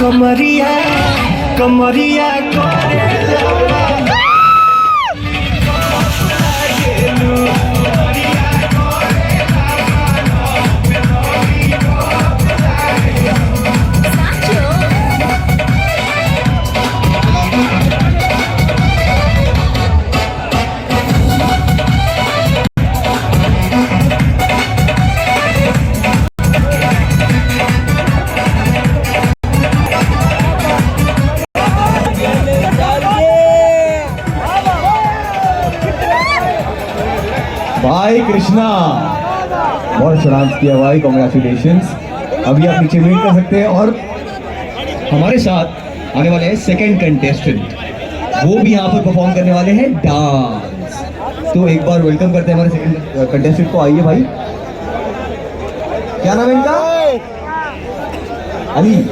कमरिया कमरिया करे भाई कृष्णा बहुत डांस किया भाई, कॉन्ग्रेचुलेशंस। अभी आप नीचे वेट कर सकते हैं और हमारे साथ आने वाले हैं सेकंड कंटेस्टेंट, वो भी यहाँ पर परफॉर्म करने वाले हैं डांस। तो एक बार वेलकम करते हैं हमारे सेकंड कंटेस्टेंट को। आइए भाई, क्या नाम है इनका? अली।